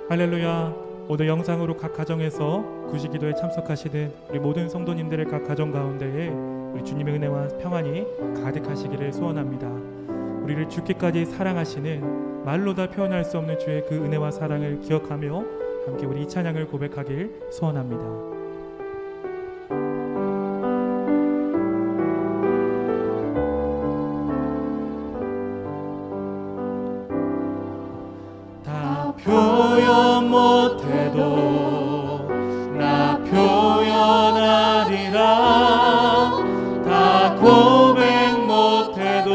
할렐루야. 오늘 영상으로 각 가정에서 구시기도에 참석하시는 우리 모든 성도님들의 각 가정 가운데에 우리 주님의 은혜와 평안이 가득하시기를 소원합니다. 우리를 죽기까지 사랑하시는 말로 다 표현할 수 없는 주의 그 은혜와 사랑을 기억하며 함께 우리 이 찬양을 고백하길 소원합니다. 표현 못해도 나 표현하리라. 다 고백 못해도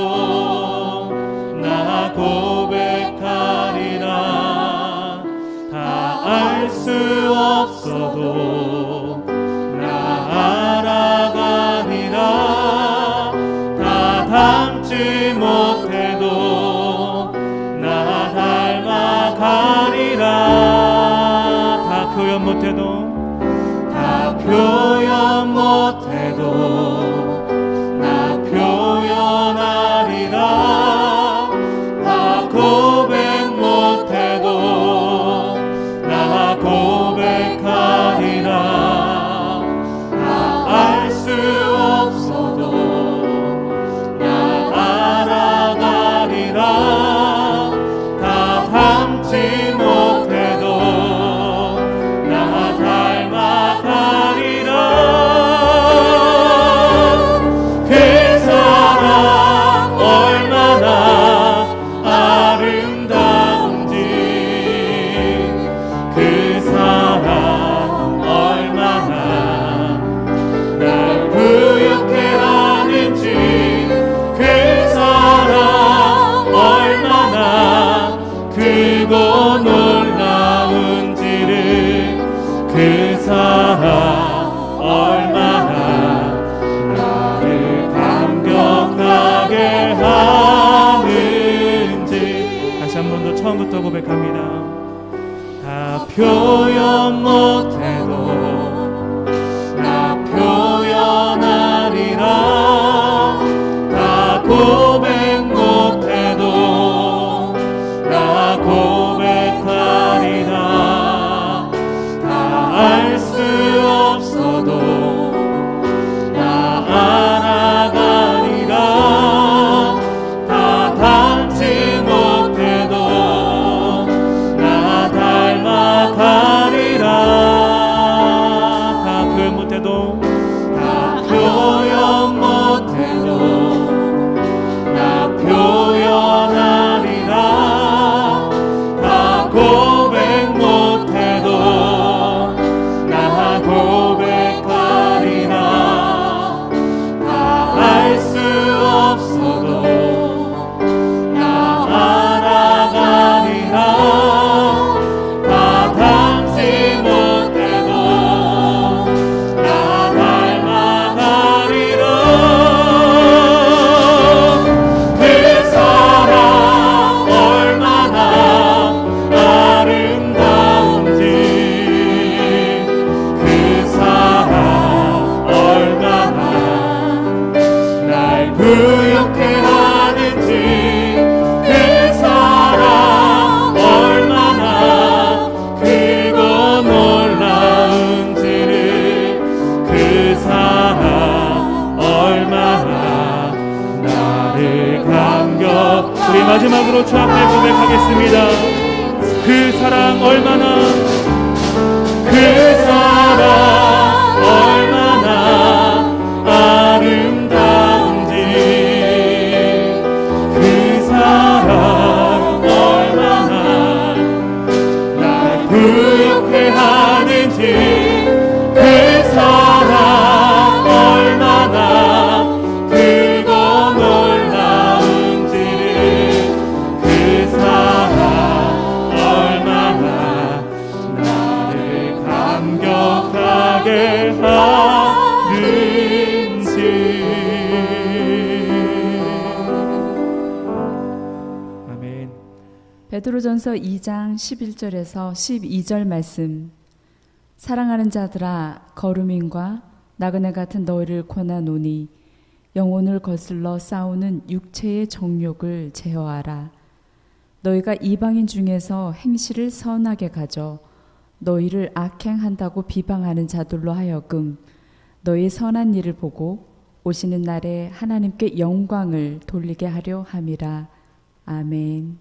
나 고백하리라. 다 알 수 없어도 나 알아가리라. 다 닮지 못해도 나 닮아가리라. 다 표현 못해도 다 표현 못해도 나 표현하리라. 다 고백 못해도 나 고백하리라. 다 알 수 없어도 나 알아가리라. 다 닮지 못해도 나 닮아가리라. 그 사랑 얼마나 아름다운지, 그 사랑 얼마나 날 부욕해 하는지, 그 사랑 얼마나 크고 놀라운지를, 그 사랑 얼마나 나를 감격하게 하는지. 다시 한 번 더 처음부터 고백합니다. 다 표현 못해도 나 표현하리라. 다 고백 못해도 나 고백하리라. 다 알 수 없어도 나 알아가리라. 다 닮지 못해도 나 닮아가리라. 다 표현 못해도 다 표현 못해도 나 표현하리라. 다 고백 못해도 나 고백하리라. 다 알 수 없어도 나 알아가리라. 다 닮지 못해도 나 닮아가리라. 그 사랑 얼마나 아름다운지, 그 사랑 얼마나 날 부욕해 하는지, 그 사랑 얼마나 크고 놀라운지를, 그 사랑 얼마나 나를 감격. 우리 마지막으로 주 앞에 고백하겠습니다. 그 사랑 얼마나, 그 사랑 얼마나 아름다운지, 그 사랑 얼마나 날 부욕해 하는지, 그 사랑 얼마나 크고 놀라운지를, 그 사랑 얼마나 나를 감격하게 하는지. 아멘. 베드로전서 2장 11절에서 12절 말씀. 사랑하는 자들아, 거루민과 나그네 같은 너희를 권하노니 영혼을 거슬러 싸우는 육체의 정욕을 제어하라. 너희가 이방인 중에서 행실을 선하게 가져 너희를 악행한다고 비방하는 자들로 하여금 너희 선한 일을 보고 오시는 날에 하나님께 영광을 돌리게 하려 함이라. 아멘.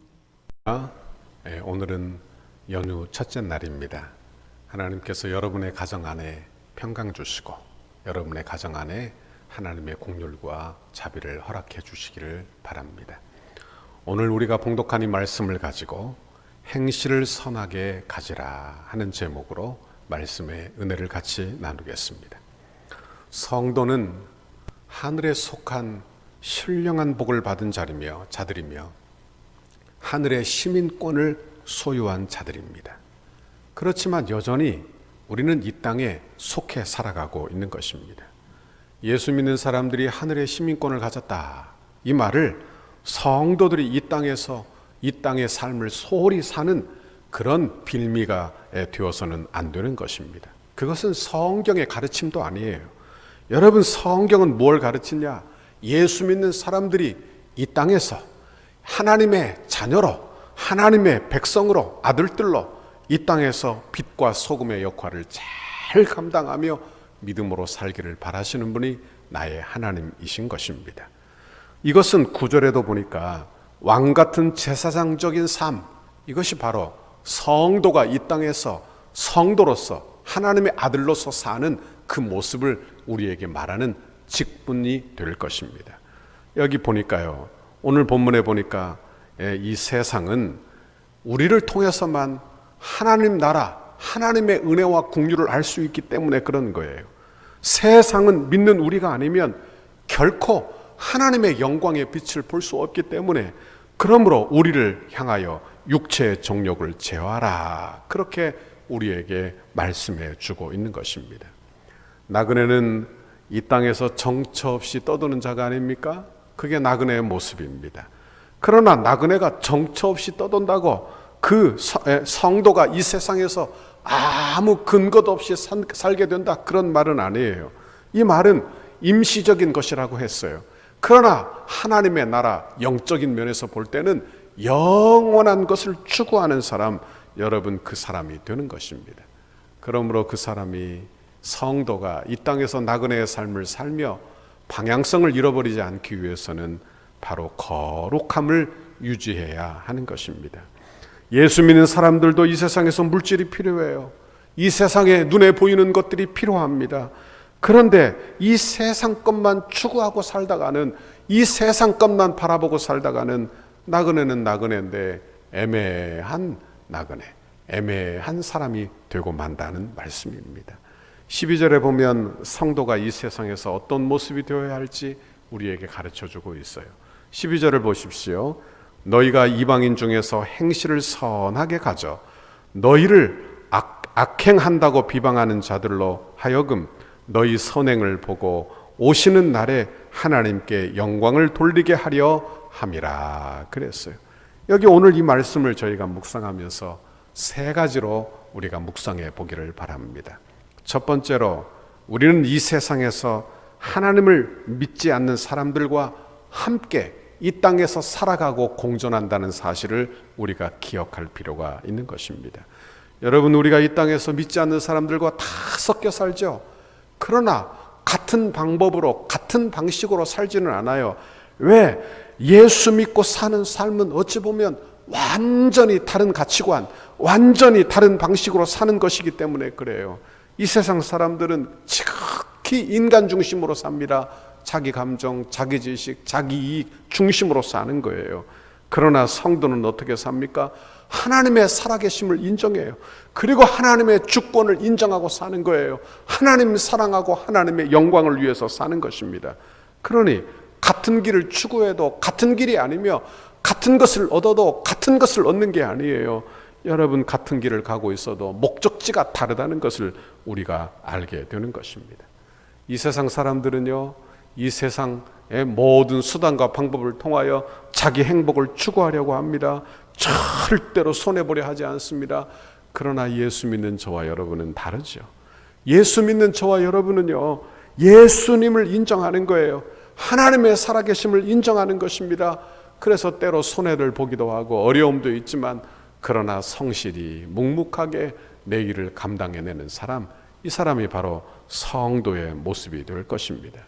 오늘은 연휴 첫째 날입니다. 하나님께서 여러분의 가정 안에 평강 주시고 여러분의 가정 안에 하나님의 공률과 자비를 허락해 주시기를 바랍니다. 오늘 우리가 봉독한 이 말씀을 가지고 행실을 선하게 가지라 하는 제목으로 말씀의 은혜를 같이 나누겠습니다. 성도는 하늘에 속한 신령한 복을 받은 자들이며 하늘의 시민권을 소유한 자들입니다. 그렇지만 여전히 우리는 이 땅에 속해 살아가고 있는 것입니다. 예수 믿는 사람들이 하늘의 시민권을 가졌다, 이 말을 성도들이 이 땅에서 이 땅의 삶을 소홀히 사는 그런 빌미가 되어서는 안 되는 것입니다. 그것은 성경의 가르침도 아니에요. 여러분, 성경은 뭘 가르치냐? 예수 믿는 사람들이 이 땅에서 하나님의 자녀로, 하나님의 백성으로, 아들들로 이 땅에서 빛과 소금의 역할을 잘 감당하며 믿음으로 살기를 바라시는 분이 나의 하나님이신 것입니다. 이것은 구절에도 보니까 왕 같은 제사장적인 삶, 이것이 바로 성도가 이 땅에서 성도로서 하나님의 아들로서 사는 그 모습을 우리에게 말하는 직분이 될 것입니다. 여기 보니까요, 오늘 본문에 보니까 이 세상은 우리를 통해서만 하나님 나라, 하나님의 은혜와 긍휼을 알 수 있기 때문에 그런 거예요. 세상은 믿는 우리가 아니면 결코 하나님의 영광의 빛을 볼 수 없기 때문에, 그러므로 우리를 향하여 육체의 정욕을 제어하라, 그렇게 우리에게 말씀해 주고 있는 것입니다. 나그네는 이 땅에서 정처 없이 떠도는 자가 아닙니까? 그게 나그네의 모습입니다. 그러나 나그네가 정처 없이 떠돈다고 그 성도가 이 세상에서 아무 근거도 없이 살게 된다, 그런 말은 아니에요. 이 말은 임시적인 것이라고 했어요. 그러나 하나님의 나라, 영적인 면에서 볼 때는 영원한 것을 추구하는 사람, 여러분, 그 사람이 되는 것입니다. 그러므로 그 사람이, 성도가 이 땅에서 나그네의 삶을 살며 방향성을 잃어버리지 않기 위해서는 바로 거룩함을 유지해야 하는 것입니다. 예수 믿는 사람들도 이 세상에서 물질이 필요해요. 이 세상에 눈에 보이는 것들이 필요합니다. 그런데 이 세상 것만 추구하고 살다가는, 이 세상 것만 바라보고 살다가는 나그네는 나그네인데 애매한 나그네, 애매한 사람이 되고 만다는 말씀입니다. 12절에 보면 성도가 이 세상에서 어떤 모습이 되어야 할지 우리에게 가르쳐주고 있어요. 12절을 보십시오. 너희가 이방인 중에서 행실을 선하게 가져 너희를 악행한다고 비방하는 자들로 하여금 너희 선행을 보고 오시는 날에 하나님께 영광을 돌리게 하려 함이라 그랬어요. 여기 오늘 이 말씀을 저희가 묵상하면서 세 가지로 우리가 묵상해 보기를 바랍니다. 첫 번째로, 우리는 이 세상에서 하나님을 믿지 않는 사람들과 함께 이 땅에서 살아가고 공존한다는 사실을 우리가 기억할 필요가 있는 것입니다. 여러분, 우리가 이 땅에서 믿지 않는 사람들과 다 섞여 살죠. 그러나 같은 방법으로, 같은 방식으로 살지는 않아요. 왜? 예수 믿고 사는 삶은 어찌 보면 완전히 다른 가치관, 완전히 다른 방식으로 사는 것이기 때문에 그래요. 이 세상 사람들은 지극히 인간 중심으로 삽니다. 자기 감정, 자기 지식, 자기 이익 중심으로 사는 거예요. 그러나 성도는 어떻게 삽니까? 하나님의 살아계심을 인정해요. 그리고 하나님의 주권을 인정하고 사는 거예요. 하나님 사랑하고 하나님의 영광을 위해서 사는 것입니다. 그러니 같은 길을 추구해도 같은 길이 아니며, 같은 것을 얻어도 같은 것을 얻는 게 아니에요. 여러분, 같은 길을 가고 있어도 목적지가 다르다는 것을 우리가 알게 되는 것입니다. 이 세상 사람들은요, 이 세상의 모든 수단과 방법을 통하여 자기 행복을 추구하려고 합니다. 절대로 손해보려 하지 않습니다. 그러나 예수 믿는 저와 여러분은 다르죠. 예수 믿는 저와 여러분은요, 예수님을 인정하는 거예요. 하나님의 살아계심을 인정하는 것입니다. 그래서 때로 손해를 보기도 하고 어려움도 있지만 그러나 성실히 묵묵하게 내 일을 감당해내는 사람, 이 사람이 바로 성도의 모습이 될 것입니다.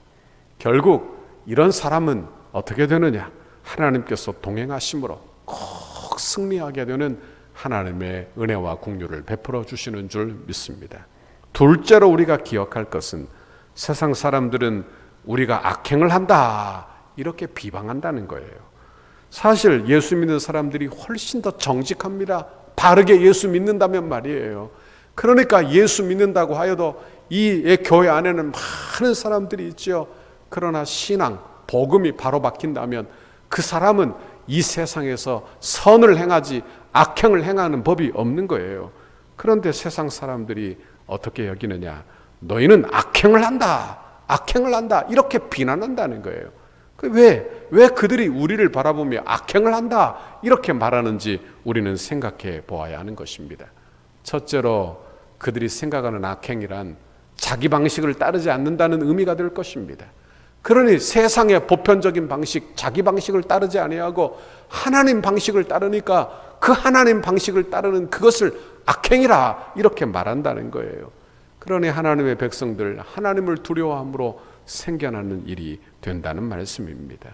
결국 이런 사람은 어떻게 되느냐? 하나님께서 동행하심으로 꼭 승리하게 되는 하나님의 은혜와 긍휼을 베풀어 주시는 줄 믿습니다. 둘째로 우리가 기억할 것은 세상 사람들은 우리가 악행을 한다 이렇게 비방한다는 거예요. 사실 예수 믿는 사람들이 훨씬 더 정직합니다. 바르게 예수 믿는다면 말이에요. 그러니까 예수 믿는다고 하여도 이 교회 안에는 많은 사람들이 있죠. 그러나 신앙, 복음이 바로 박힌다면 그 사람은 이 세상에서 선을 행하지 악행을 행하는 법이 없는 거예요. 그런데 세상 사람들이 어떻게 여기느냐? 너희는 악행을 한다, 악행을 한다 이렇게 비난한다는 거예요. 왜 그들이 우리를 바라보며 악행을 한다 이렇게 말하는지 우리는 생각해 보아야 하는 것입니다. 첫째로 그들이 생각하는 악행이란 자기 방식을 따르지 않는다는 의미가 될 것입니다. 그러니 세상의 보편적인 방식, 자기 방식을 따르지 아니하고 하나님 방식을 따르니까 그 하나님 방식을 따르는 그것을 악행이라 이렇게 말한다는 거예요. 그러니 하나님의 백성들, 하나님을 두려워함으로 생겨나는 일이 된다는 말씀입니다.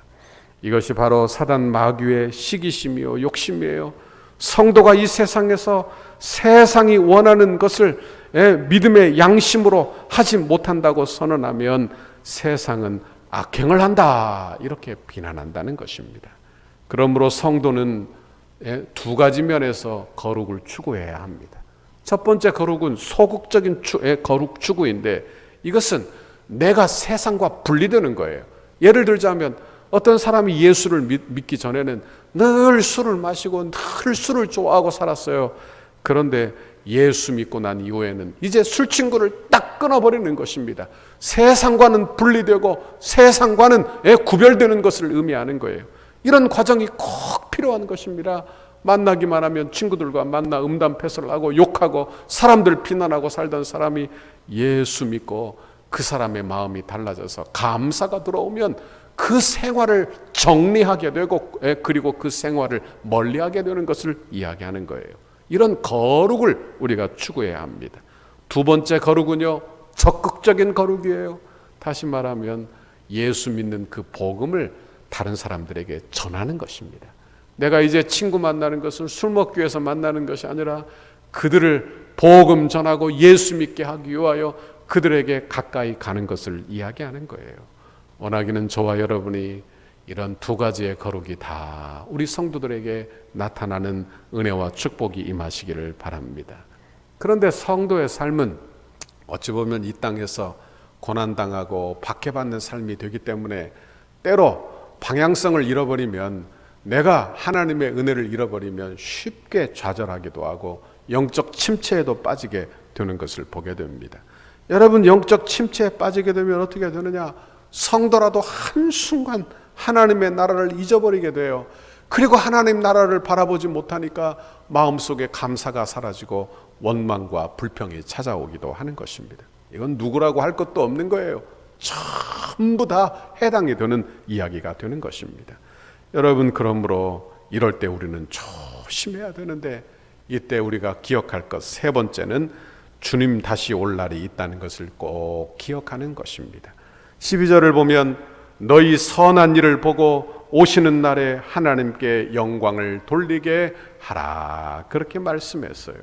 이것이 바로 사단 마귀의 시기심이요 욕심이에요. 성도가 이 세상에서 세상이 원하는 것을 믿음의 양심으로 하지 못한다고 선언하면 세상은 악행을 한다 이렇게 비난한다는 것입니다. 그러므로 성도는 두 가지 면에서 거룩을 추구해야 합니다. 첫 번째 거룩은 소극적인 거룩 추구인데 이것은 내가 세상과 분리되는 거예요. 예를 들자면 어떤 사람이 예수를 믿기 전에는 늘 술을 마시고 늘 술을 좋아하고 살았어요. 그런데 예수 믿고 난 이후에는 이제 술 친구를 딱 끊어버리는 것입니다. 세상과는 분리되고 세상과는 구별되는 것을 의미하는 거예요. 이런 과정이 꼭 필요한 것입니다. 만나기만 하면 친구들과 만나 음담패설을 하고 욕하고 사람들 비난하고 살던 사람이 예수 믿고 그 사람의 마음이 달라져서 감사가 들어오면 그 생활을 정리하게 되고 그리고 그 생활을 멀리하게 되는 것을 이야기하는 거예요. 이런 거룩을 우리가 추구해야 합니다. 두 번째 거룩은요, 적극적인 거룩이에요. 다시 말하면 예수 믿는 그 복음을 다른 사람들에게 전하는 것입니다. 내가 이제 친구 만나는 것은 술 먹기 위해서 만나는 것이 아니라 그들을 복음 전하고 예수 믿게 하기 위하여 그들에게 가까이 가는 것을 이야기하는 거예요. 원하기는 저와 여러분이 이런 두 가지의 거룩이 다 우리 성도들에게 나타나는 은혜와 축복이 임하시기를 바랍니다. 그런데 성도의 삶은 어찌 보면 이 땅에서 고난당하고 박해받는 삶이 되기 때문에 때로 방향성을 잃어버리면, 내가 하나님의 은혜를 잃어버리면 쉽게 좌절하기도 하고 영적 침체에도 빠지게 되는 것을 보게 됩니다. 여러분, 영적 침체에 빠지게 되면 어떻게 되느냐? 성도라도 한순간 하나님의 나라를 잊어버리게 돼요. 그리고 하나님 나라를 바라보지 못하니까 마음속에 감사가 사라지고 원망과 불평이 찾아오기도 하는 것입니다. 이건 누구라고 할 것도 없는 거예요. 전부 다 해당이 되는 이야기가 되는 것입니다. 여러분, 그러므로 이럴 때 우리는 조심해야 되는데, 이때 우리가 기억할 것 세 번째는 주님 다시 올 날이 있다는 것을 꼭 기억하는 것입니다. 12절을 보면 너희 선한 일을 보고 오시는 날에 하나님께 영광을 돌리게 하라, 그렇게 말씀했어요.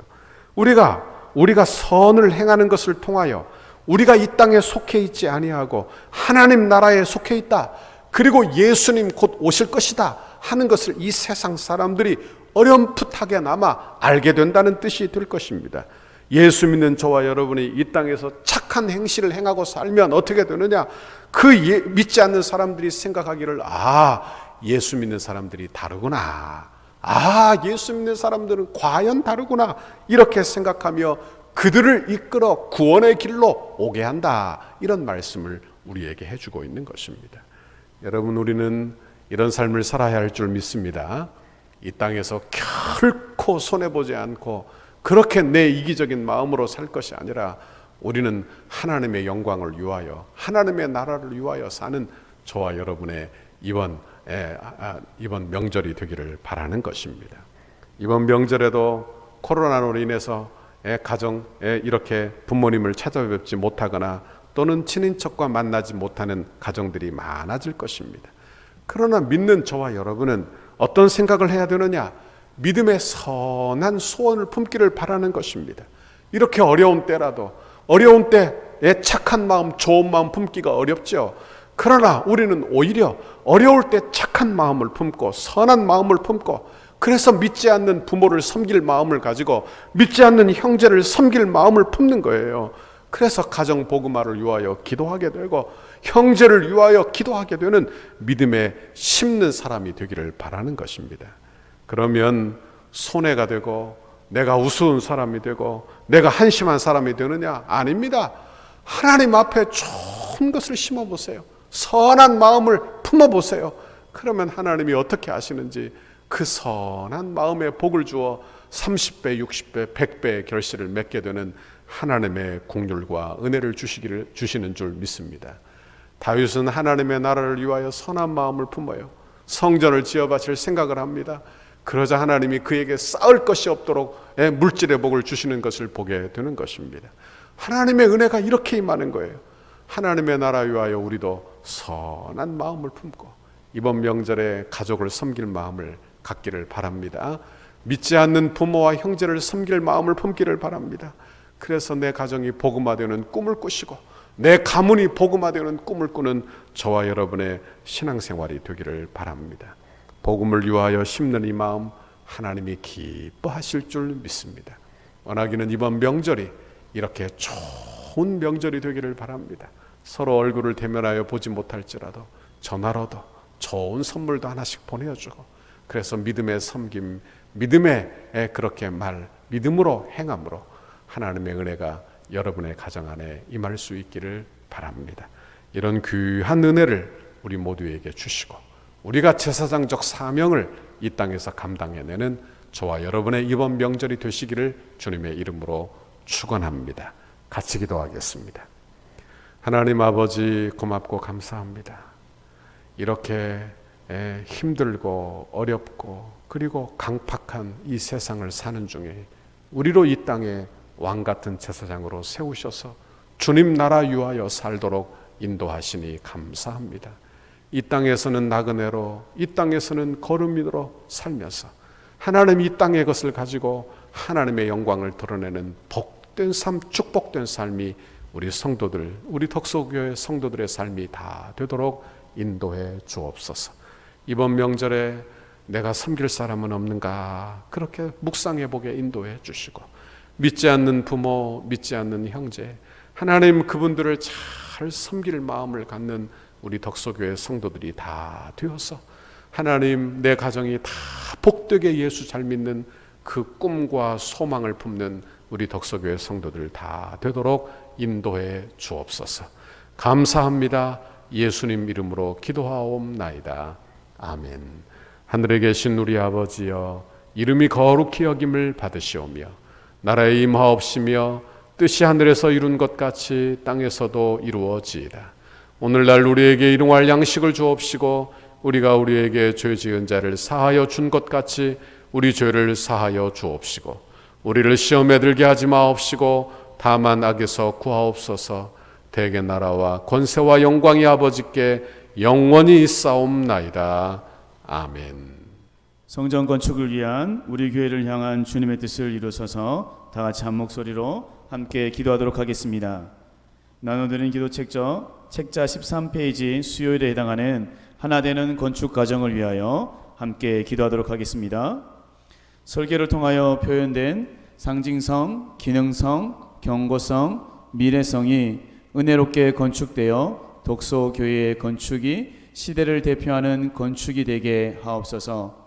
우리가 선을 행하는 것을 통하여 우리가 이 땅에 속해 있지 아니하고 하나님 나라에 속해 있다, 그리고 예수님 곧 오실 것이다 하는 것을 이 세상 사람들이 어렴풋하게 나마 알게 된다는 뜻이 될 것입니다. 예수 믿는 저와 여러분이 이 땅에서 착한 행실을 행하고 살면 어떻게 되느냐? 믿지 않는 사람들이 생각하기를, 예수 믿는 사람들이 다르구나, 예수 믿는 사람들은 과연 다르구나, 이렇게 생각하며 그들을 이끌어 구원의 길로 오게 한다, 이런 말씀을 우리에게 해주고 있는 것입니다. 여러분, 우리는 이런 삶을 살아야 할 줄 믿습니다. 이 땅에서 결코 손해보지 않고 그렇게 내 이기적인 마음으로 살 것이 아니라 우리는 하나님의 영광을 위하여, 하나님의 나라를 위하여 사는 저와 여러분의 이번 명절이 되기를 바라는 것입니다. 이번 명절에도 코로나로 인해서 가정에 이렇게 부모님을 찾아뵙지 못하거나 또는 친인척과 만나지 못하는 가정들이 많아질 것입니다. 그러나 믿는 저와 여러분은 어떤 생각을 해야 되느냐? 믿음의 선한 소원을 품기를 바라는 것입니다. 이렇게 어려운 때라도 어려운 때에 착한 마음, 좋은 마음 품기가 어렵죠. 그러나 우리는 오히려 어려울 때 착한 마음을 품고 선한 마음을 품고, 그래서 믿지 않는 부모를 섬길 마음을 가지고 믿지 않는 형제를 섬길 마음을 품는 거예요. 그래서 가정 복음화를 위하여 기도하게 되고 형제를 위하여 기도하게 되는 믿음에 심는 사람이 되기를 바라는 것입니다. 그러면 손해가 되고 내가 우스운 사람이 되고 내가 한심한 사람이 되느냐? 아닙니다. 하나님 앞에 좋은 것을 심어보세요. 선한 마음을 품어보세요. 그러면 하나님이 어떻게 하시는지 그 선한 마음에 복을 주어 30배, 60배, 100배의 결실을 맺게 되는 하나님의 긍휼과 은혜를 주시는 줄 믿습니다. 다윗은 하나님의 나라를 위하여 선한 마음을 품어요. 성전을 지어 바칠 생각을 합니다. 그러자 하나님이 그에게 쌓을 것이 없도록 물질의 복을 주시는 것을 보게 되는 것입니다. 하나님의 은혜가 이렇게 임하는 거예요. 하나님의 나라 위하여 우리도 선한 마음을 품고 이번 명절에 가족을 섬길 마음을 갖기를 바랍니다. 믿지 않는 부모와 형제를 섬길 마음을 품기를 바랍니다. 그래서 내 가정이 복음화되는 꿈을 꾸시고 내 가문이 복음화되는 꿈을 꾸는 저와 여러분의 신앙생활이 되기를 바랍니다. 복음을 위하여 심는 이 마음 하나님이 기뻐하실 줄 믿습니다. 원하기는 이번 명절이 이렇게 좋은 명절이 되기를 바랍니다. 서로 얼굴을 대면하여 보지 못할지라도 전화로도 좋은 선물도 하나씩 보내주고, 그래서 믿음의 섬김, 믿음의 그렇게 믿음으로 행함으로 하나님의 은혜가 여러분의 가정 안에 임할 수 있기를 바랍니다. 이런 귀한 은혜를 우리 모두에게 주시고 우리가 제사장적 사명을 이 땅에서 감당해내는 저와 여러분의 이번 명절이 되시기를 주님의 이름으로 축원합니다. 같이 기도하겠습니다. 하나님 아버지, 고맙고 감사합니다. 이렇게 힘들고 어렵고 그리고 강팍한 이 세상을 사는 중에 우리로 이 땅에 왕같은 제사장으로 세우셔서 주님 나라 위하여 살도록 인도하시니 감사합니다. 이 땅에서는 나그네로, 이 땅에서는 거름이로 살면서 하나님 이 땅의 것을 가지고 하나님의 영광을 드러내는 복된 삶, 축복된 삶이 우리 성도들, 우리 덕소교회 성도들의 삶이 다 되도록 인도해 주옵소서. 이번 명절에 내가 섬길 사람은 없는가 그렇게 묵상해 보게 인도해 주시고, 믿지 않는 부모, 믿지 않는 형제, 하나님 그분들을 잘 섬길 마음을 갖는 우리 덕소교회 성도들이 다 되어서 하나님 내 가정이 다 복되게 예수 잘 믿는 그 꿈과 소망을 품는 우리 덕소교회 성도들 다 되도록 인도해 주옵소서. 감사합니다. 예수님 이름으로 기도하옵나이다. 아멘. 하늘에 계신 우리 아버지여, 이름이 거룩히 여김을 받으시오며 나라의 임하옵시며 뜻이 하늘에서 이룬 것 같이 땅에서도 이루어지이다. 오늘날 우리에게 일용할 양식을 주옵시고 우리가 우리에게 죄 지은 자를 사하여 준 것 같이 우리 죄를 사하여 주옵시고 우리를 시험에 들게 하지 마옵시고 다만 악에서 구하옵소서. 대개 나라와 권세와 영광이 아버지께 영원히 있사옵나이다. 아멘. 성전 건축을 위한 우리 교회를 향한 주님의 뜻을 이루소서. 다 같이 한 목소리로 함께 기도하도록 하겠습니다. 나눠드린 기도 책자 13페이지 수요일에 해당하는 하나 되는 건축 과정을 위하여 함께 기도하도록 하겠습니다. 설계를 통하여 표현된 상징성, 기능성, 경고성, 미래성이 은혜롭게 건축되어 독소교회의 건축이 시대를 대표하는 건축이 되게 하옵소서.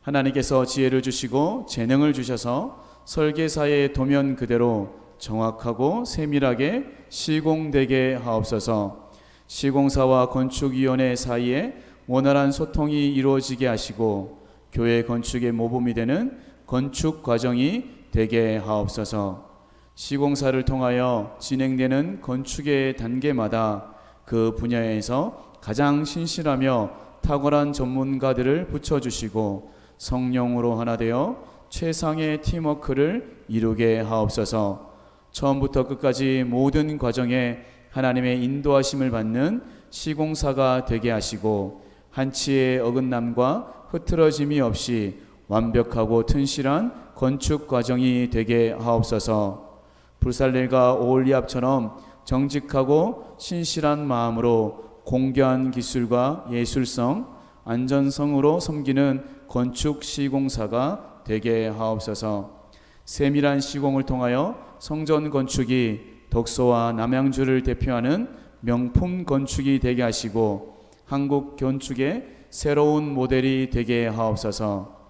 하나님께서 지혜를 주시고 재능을 주셔서 설계사의 도면 그대로 정확하고 세밀하게 시공되게 하옵소서. 시공사와 건축위원회 사이에 원활한 소통이 이루어지게 하시고 교회 건축의 모범이 되는 건축 과정이 되게 하옵소서. 시공사를 통하여 진행되는 건축의 단계마다 그 분야에서 가장 신실하며 탁월한 전문가들을 붙여주시고 성령으로 하나 되어 최상의 팀워크를 이루게 하옵소서. 처음부터 끝까지 모든 과정에 하나님의 인도하심을 받는 시공사가 되게 하시고 한치의 어긋남과 흐트러짐이 없이 완벽하고 튼실한 건축 과정이 되게 하옵소서. 불살렐과 오홀리압처럼 정직하고 신실한 마음으로 공교한 기술과 예술성, 안전성으로 섬기는 건축 시공사가 되게 하옵소서. 세밀한 시공을 통하여 성전 건축이 덕소와 남양주를 대표하는 명품 건축이 되게 하시고 한국 건축의 새로운 모델이 되게 하옵소서.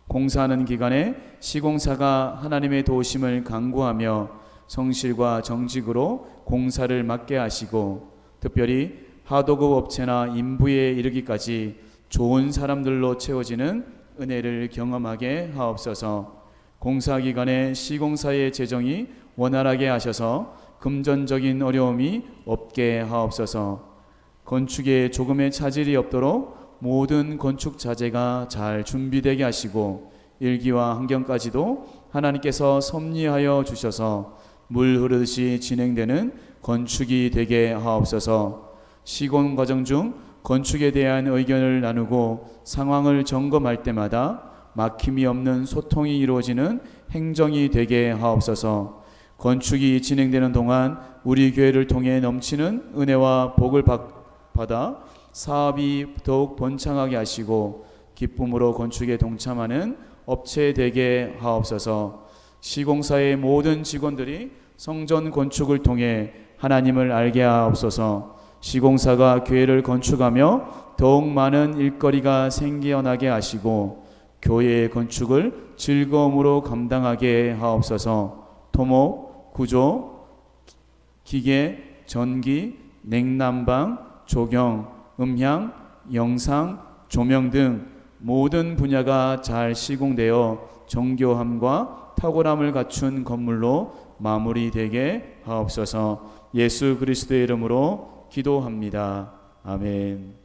공사하는 기간에 시공사가 하나님의 도우심을 간구하며 성실과 정직으로 공사를 맡게 하시고 특별히 하도급 업체나 인부에 이르기까지 좋은 사람들로 채워지는 은혜를 경험하게 하옵소서. 공사 기간에 시공사의 재정이 원활하게 하셔서 금전적인 어려움이 없게 하옵소서. 건축에 조금의 차질이 없도록 모든 건축 자재가 잘 준비되게 하시고 일기와 환경까지도 하나님께서 섭리하여 주셔서 물 흐르듯이 진행되는 건축이 되게 하옵소서. 시공 과정 중 건축에 대한 의견을 나누고 상황을 점검할 때마다 막힘이 없는 소통이 이루어지는 행정이 되게 하옵소서. 건축이 진행되는 동안 우리 교회를 통해 넘치는 은혜와 복을 받아 사업이 더욱 번창하게 하시고 기쁨으로 건축에 동참하는 업체 되게 하옵소서. 시공사의 모든 직원들이 성전 건축을 통해 하나님을 알게 하옵소서. 시공사가 교회를 건축하며 더욱 많은 일거리가 생겨나게 하시고 교회의 건축을 즐거움으로 감당하게 하옵소서. 토목, 구조, 기계, 전기, 냉난방, 조경, 음향, 영상, 조명 등 모든 분야가 잘 시공되어 정교함과 탁월함을 갖춘 건물로 마무리되게 하옵소서. 예수 그리스도의 이름으로 기도합니다. 아멘.